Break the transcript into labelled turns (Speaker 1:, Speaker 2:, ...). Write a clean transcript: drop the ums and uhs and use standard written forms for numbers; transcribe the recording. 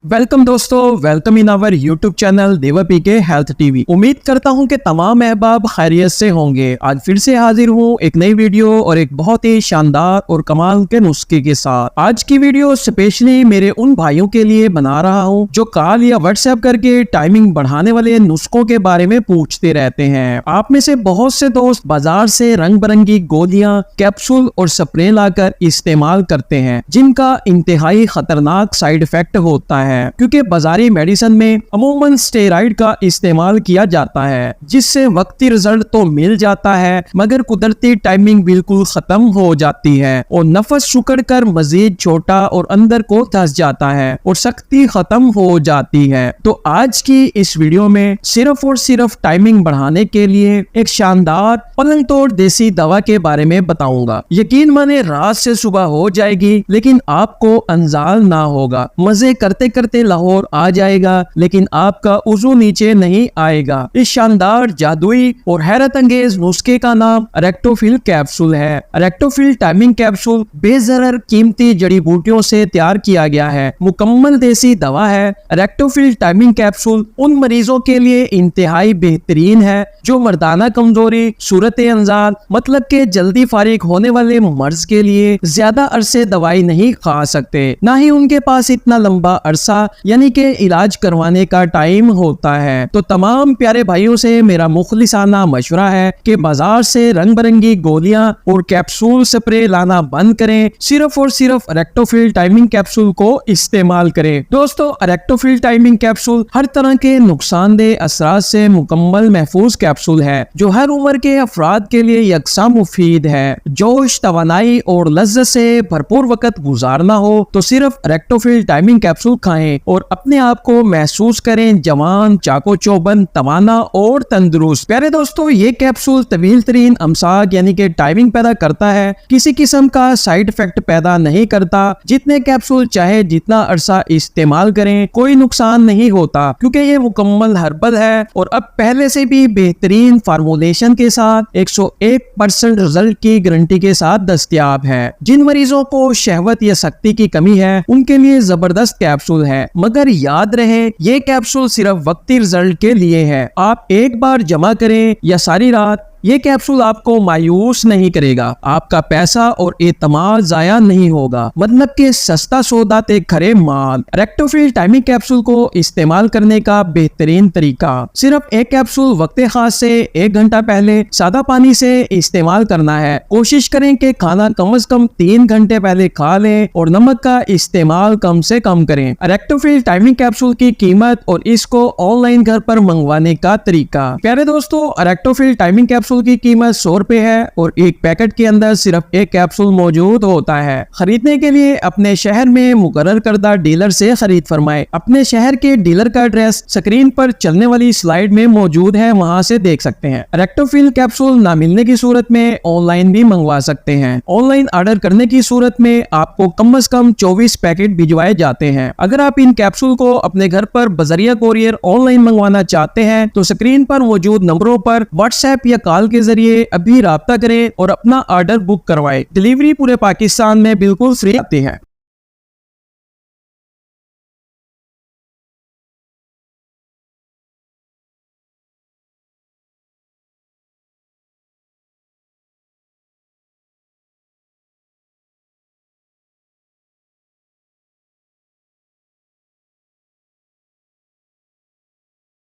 Speaker 1: Welcome दोस्तों, welcome in our YouTube channel Deva P K health TV. उम्मीद करता हूं कि तमाम अहबाब खैरियत से होंगे। आज फिर से हाजिर हूं एक नई वीडियो और एक बहुत ही शानदार और कमाल के नुस्खे के साथ। आज की वीडियो स्पेशली मेरे उन भाइयों के लिए बना रहा हूं जो कॉल या व्हाट्सएप करके टाइमिंग बढ़ाने वाले नुस्खों के बारे में पूछते रहते हैं। आप में से बहुत से दोस्त बाजार से रंग बिरंगी गोलियां, कैप्सूल और स्प्रे लाकर इस्तेमाल करते हैं जिनका इंतहाई खतरनाक साइड इफेक्ट होता है, क्योंकि बाजारी मेडिसिन में अमूमन स्टेरॉइड का इस्तेमाल किया जाता है जिससे वक्ती रिजल्ट तो मिल जाता है मगर कुदरती टाइमिंग बिल्कुल खत्म हो जाती है और नफस सुकड़ कर मजीद छोटा और अंदर को धंस जाता है और सख्ती खत्म हो जाती है। तो आज की इस वीडियो में सिर्फ और सिर्फ टाइमिंग बढ़ाने के लिए एक शानदार पलंग तोड़ देसी दवा के बारे में बताऊंगा। यकीन माने रात से सुबह हो जाएगी लेकिन आपको अंजाल ना होगा। मजे करते करते लाहौर आ जाएगा लेकिन आपका उजू नीचे नहीं आएगा। इस शानदार जादुई और हैरत अंगेज नुस्खे का नाम रेक्टोफिल कैप्सूल है। रेक्टोफिल टाइमिंग कैप्सूल बेजरर कीमती जड़ी बूटियों से तैयार किया गया है, मुकम्मल देसी दवा है। रेक्टोफिल टाइमिंग कैप्सूल उन मरीजों के लिए इंतहाई बेहतरीन है जो मर्दाना कमजोरी, सूरत अंजाल मतलब के जल्दी फारिग होने वाले मर्ज के लिए ज्यादा अरसे दवाई नहीं खा सकते, ना ही उनके पास इतना लंबा अरसा यानी कि इलाज करवाने का टाइम होता है। तो तमाम प्यारे भाइयों से मेरा मुखलिसाना मशवरा है कि बाजार से रंग बिरंगी गोलियां और कैप्सूल स्प्रे लाना बंद करें, सिर्फ और सिर्फ रेक्टोफिल टाइमिंग कैप्सूल को इस्तेमाल करें। दोस्तों, रेक्टोफिल टाइमिंग कैप्सूल हर तरह के नुकसानदेह असरात से मुकम्मल महफूज कैप्सूल है जो हर उम्र के अफराद के लिए यकसा मुफीद है। जोश, तवानाई और लज्जत से भरपूर वक्त गुजारना हो तो सिर्फ रेक्टोफिल टाइमिंग कैप्सूल खाएं और अपने आप को महसूस करें जवान, चाको चौबंद, तवाना और तंदुरुस्त। प्यारे दोस्तों, ये कैप्सूल तवील तरीन अमसाक यानी कि टाइमिंग पैदा करता है, किसी किस्म का साइड इफेक्ट पैदा नहीं करता। जितने कैप्सूल चाहे जितना अरसा इस्तेमाल करें कोई नुकसान नहीं होता क्योंकि ये मुकम्मल हर्बल है और अब पहले से भी बेहतरीन फार्मूलेशन के साथ 101% रिजल्ट की गारंटी के साथ दस्तयाब है। जिन मरीजों को शहवत या शक्ति की कमी है उनके लिए जबरदस्त कैप्सूल है, मगर याद रहे ये कैप्सूल सिर्फ वक्ती रिजल्ट के लिए है। आप एक बार जमा करें या सारी रात, ये कैप्सूल आपको मायूस नहीं करेगा, आपका पैसा और एतमाद जाया नहीं होगा। मतलब के सस्ता सौदा ते खरे माल। रेक्टोफिल टाइमिंग कैप्सूल को इस्तेमाल करने का बेहतरीन तरीका, सिर्फ एक कैप्सूल वक्त खास से 1 घंटा पहले सादा पानी से इस्तेमाल करना है। कोशिश करें कि खाना कम से कम 3 घंटे पहले खा लें और नमक का इस्तेमाल कम से कम करें। रेक्टोफिल टाइमिंग कैप्सूल की कीमत और इसको ऑनलाइन घर पर मंगवाने का तरीका। प्यारे दोस्तों, रेक्टोफिल टाइमिंग कैप्सूल की कीमत 100 रुपए है और एक पैकेट के अंदर सिर्फ एक कैप्सूल मौजूद होता है। खरीदने के लिए अपने शहर में मुकर्रर करदा डीलर से खरीद फरमाए। अपने शहर के डीलर का एड्रेस स्क्रीन पर चलने वाली स्लाइड में मौजूद है, वहां से देख सकते हैं। रेक्टोफिल कैप्सूल ना मिलने की सूरत में ऑनलाइन भी मंगवा सकते हैं। ऑनलाइन ऑर्डर करने की सूरत में आपको कम से कम 24 पैकेट भिजवाए जाते हैं। अगर आप इन कैप्सूल को अपने घर पर बजरिया कोरियर ऑनलाइन मंगवाना चाहते हैं तो स्क्रीन पर मौजूद नंबरों पर व्हाट्सएप या कॉल के जरिए अभी राब्ता करें और अपना ऑर्डर बुक करवाएं। डिलीवरी पूरे पाकिस्तान में बिल्कुल फ्री आती है।